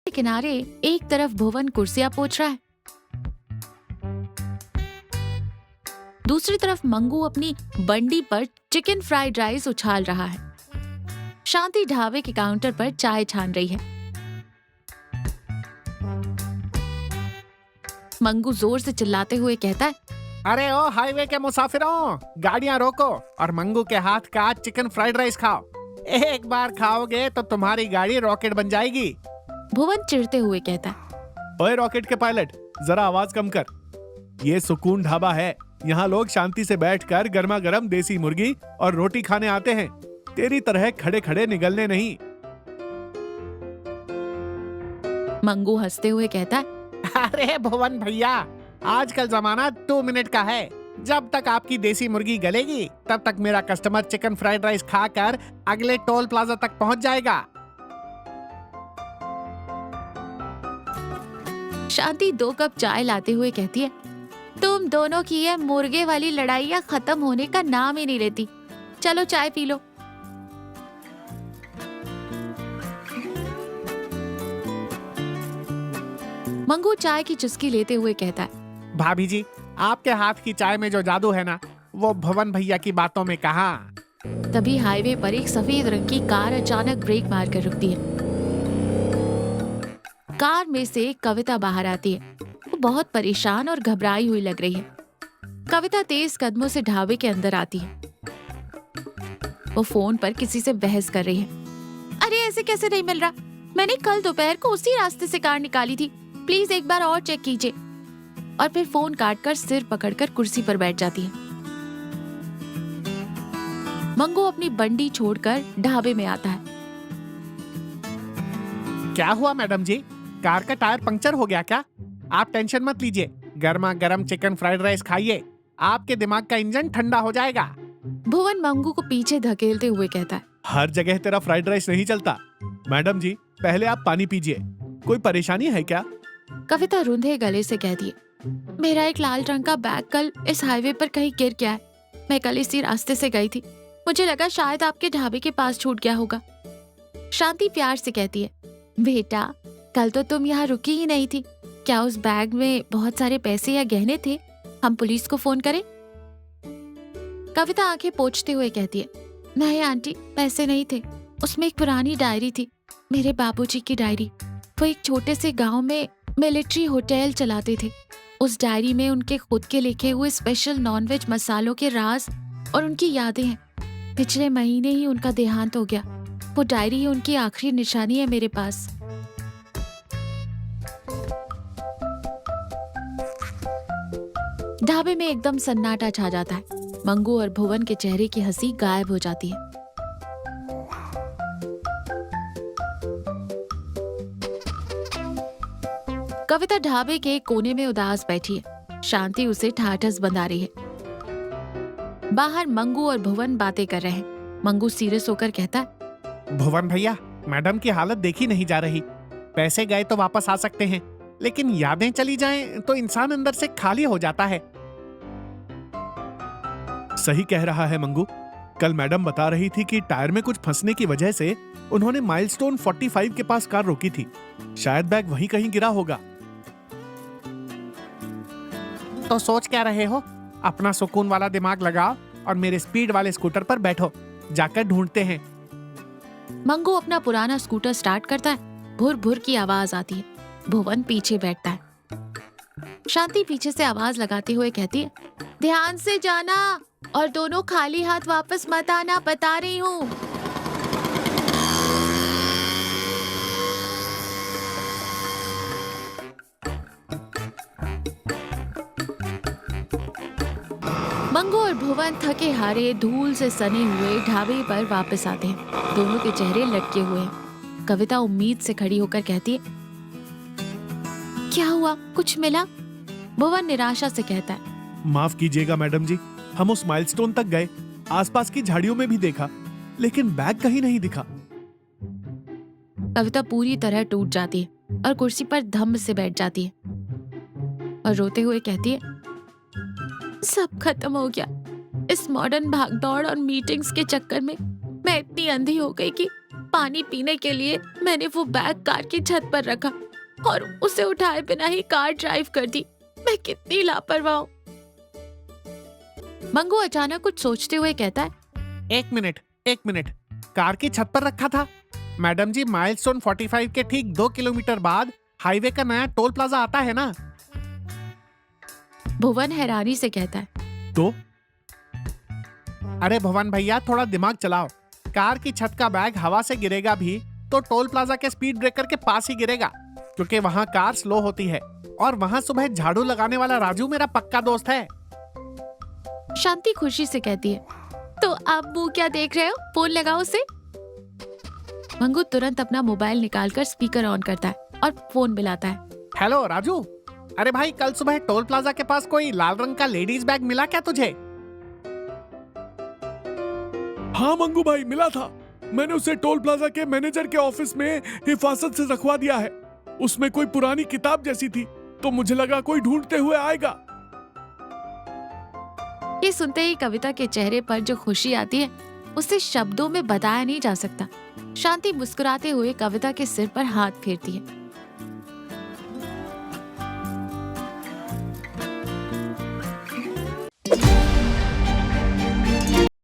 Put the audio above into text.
के किनारे एक तरफ भुवन कुर्सियां पोंछ रहा है, दूसरी तरफ मंगू अपनी बंडी पर चिकन फ्राइड राइस उछाल रहा है। शांति ढाबे के काउंटर पर चाय छान रही है। मंगू जोर से चिल्लाते हुए कहता है, अरे ओ हाईवे के मुसाफिरों, गाड़ियां रोको और मंगू के हाथ का चिकन फ्राइड राइस खाओ। एक बार खाओगे तो तुम्हारी गाड़ी रॉकेट बन जाएगी। भुवन चिढ़ते हुए कहता है, ओए रॉकेट के पायलट, जरा आवाज कम कर। ये सुकून ढाबा है, यहाँ लोग शांति से बैठकर गर्मा गर्म देसी मुर्गी और रोटी खाने आते हैं, तेरी तरह खड़े खड़े निगलने नहीं। मंगू हंसते हुए कहता है, अरे भुवन भैया, आजकल जमाना 2 मिनट का है। जब तक आपकी देसी मुर्गी गलेगी तब तक मेरा कस्टमर चिकन फ्राइड राइस खाकर अगले टोल प्लाजा तक पहुंच जाएगा। शांति 2 कप चाय लाते हुए कहती है, तुम दोनों की ये मुर्गे वाली लड़ाइयाँ खत्म होने का नाम ही नहीं लेती। चलो चाय पी लो। मंगू चाय की चुस्की लेते हुए कहता है, भाभी जी, आपके हाथ की चाय में जो जादू है ना, वो भुवन भैया की बातों में कहाँ। तभी हाईवे पर एक सफेद रंग की कार अचानक ब्रेक मारकर रुकती है। कार में से कविता बाहर आती है। वो बहुत परेशान और घबराई हुई लग रही है। कविता तेज कदमों से ढाबे के अंदर आती है। वो फोन पर किसी से बहस कर रही है। अरे ऐसे कैसे नहीं मिल रहा? मैंने कल दोपहर को उसी रास्ते से कार निकाली थी, प्लीज एक बार और चेक कीजिए। और फिर फोन काटकर सिर पकड़कर कुर्सी पर बैठ जाती है। मंगू अपनी बंडी छोड़कर ढाबे में आता है। क्या हुआ मैडम जी, कार का टायर पंक्चर हो गया क्या? आप टेंशन मत लीजिए, गर्मा गर्म चिकन फ्राइड राइस खाइए, आपके दिमाग का इंजन ठंडा हो जाएगा। भुवन मंगू को पीछे धकेलते हुए कहता है, हर जगह तेरा फ्राइड राइस नहीं चलता। मैडम जी, पहले आप पानी पीजिए। कोई परेशानी है क्या? कविता रुंधे गले से कहती है, मेरा एक लाल रंग का बैग कल इस हाईवे पर कहीं गिर गया है। मैं कल इसी रास्ते से गई थी, मुझे लगा शायद आपके ढाबे के पास छूट गया होगा। शांति प्यार से कहती है, बेटा कल तो तुम यहाँ रुकी ही नहीं थी, क्या उस बैग में बहुत सारे पैसे या गहने थे? हम पुलिस को फोन करें? कविता आंखें पोंछते हुए कहती है, नहीं आंटी, पैसे नहीं थे, उसमें एक पुरानी डायरी थी, मेरे बाबूजी की डायरी। वो एक छोटे से गांव में मिलिट्री होटल चलाते थे। उस डायरी में उनके खुद के लिखे हुए स्पेशल नॉनवेज मसालों के राज और उनकी यादें हैं। पिछले महीने ही उनका देहांत हो गया। वो डायरी ही उनकी आखिरी निशानी है मेरे पास। ढाबे में एकदम सन्नाटा छा जाता है। मंगू और भुवन के चेहरे की हंसी गायब हो जाती है। कविता ढाबे के कोने में उदास बैठी है। शांति उसे ठाठस बंधा रही है। बाहर मंगू और भुवन बातें कर रहे हैं। मंगू सीरियस होकर कहता है, भुवन भैया, मैडम की हालत देखी नहीं जा रही। पैसे गए तो वापस आ सकते हैं, लेकिन यादें चली जाएं तो इंसान अंदर से खाली हो जाता है। सही कह रहा है मंगू। कल मैडम बता रही थी कि टायर में कुछ फंसने की वजह से उन्होंने माइलस्टोन 45 के पास कार रोकी थी। शायद बैग वहीं कहीं गिरा होगा। तो सोच क्या रहे हो? अपना सुकून वाला दिमाग लगाओ और मेरे स्पीड वाले स्कूटर पर बैठो, जाकर ढूंढते हैं। मंगू अपना पुराना स्कूटर स्टार्ट करता है। भुर भुर की आवाज आती है। भुवन पीछे बैठता है। शांति पीछे से आवाज लगाते हुए कहती है, ध्यान से जाना और दोनों खाली हाथ वापस मत आना, बता रही हूँ। मंगू और भुवन थके हारे धूल से सने हुए ढाबे पर वापस आते हैं। दोनों के चेहरे लटके हुए हैं। कविता उम्मीद से खड़ी होकर कहती है, क्या हुआ, कुछ मिला? भुवन निराशा से कहता है, माफ कीजिएगा मैडम जी, हम उस माइलस्टोन तक गए, आसपास की झाड़ियों में भी देखा, लेकिन बैग कहीं नहीं दिखा। कविता पूरी तरह टूट जाती है और कुर्सी पर धम्म से बैठ जाती है और रोते हुए कहती है, सब खत्म हो गया। इस मॉडर्न भागदौड़ और मीटिंग्स के चक्कर में मैं इतनी अंधी हो गई कि पानी पीने के लिए मैंने वो बैग कार की छत पर रखा और उसे उठाए बिना ही कार ड्राइव कर दी। मैं कितनी लापरवाह हूँ। मंगू अचानक कुछ सोचते हुए कहता है, एक मिनट, कार की छत पर रखा था? मैडम जी, माइलस्टोन 45 के ठीक 2 किलोमीटर बाद हाईवे का नया टोल प्लाजा आता है ना? भुवन हैरानी से कहता है, तो अरे भवन भैया, थोड़ा दिमाग चलाओ। कार की छत का बैग हवा से गिरेगा भी तो टोल प्लाजा के स्पीड ब्रेकर के पास ही गिरेगा, क्योंकि वहाँ कार स्लो होती है। और वहाँ सुबह झाड़ू लगाने वाला राजू मेरा पक्का दोस्त है। शांति खुशी से कहती है, तो आप मुंह क्या देख रहे हो, फोन लगाओ उसे। मंगू तुरंत अपना मोबाइल निकालकर स्पीकर ऑन करता है और फोन मिलाता है। हेलो राजू, अरे भाई, कल सुबह टोल प्लाजा के पास कोई लाल रंग का लेडीज बैग मिला क्या तुझे? हाँ मंगू भाई, मिला था। मैंने उसे टोल प्लाजा के मैनेजर के ऑफिस में हिफाजत से रखवा दिया है। उसमें कोई पुरानी किताब जैसी थी, तो मुझे लगा कोई ढूंढते हुए आएगा। ये सुनते ही कविता के चेहरे पर जो खुशी आती है उसे शब्दों में बताया नहीं जा सकता। शांति मुस्कुराते हुए कविता के सिर पर हाथ फेरती है